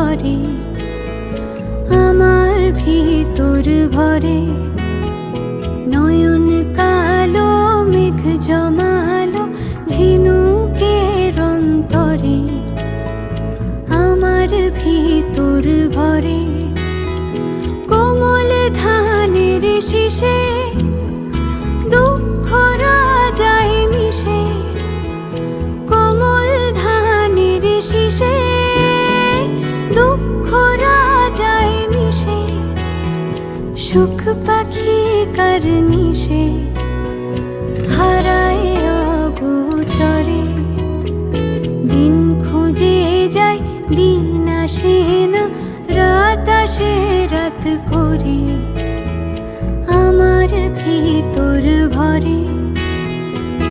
করে আমার ভিতর ভরে। নয়ন কালো মেঘ জমালো ঝিনুকের অন্তরে আমার ভিতর ভরে। কোমল ধানের শীষে দুঃখ রাজায় মিশে, কোমল ধানের শীষে দুঃখ রাজায় মিশে। সুখ পাখি কার নিশে হারায় অগোচরে। দিন খুঁজে যায় দিন আসে না, রাত আসে রাত করে আমার ভিতর ভরে।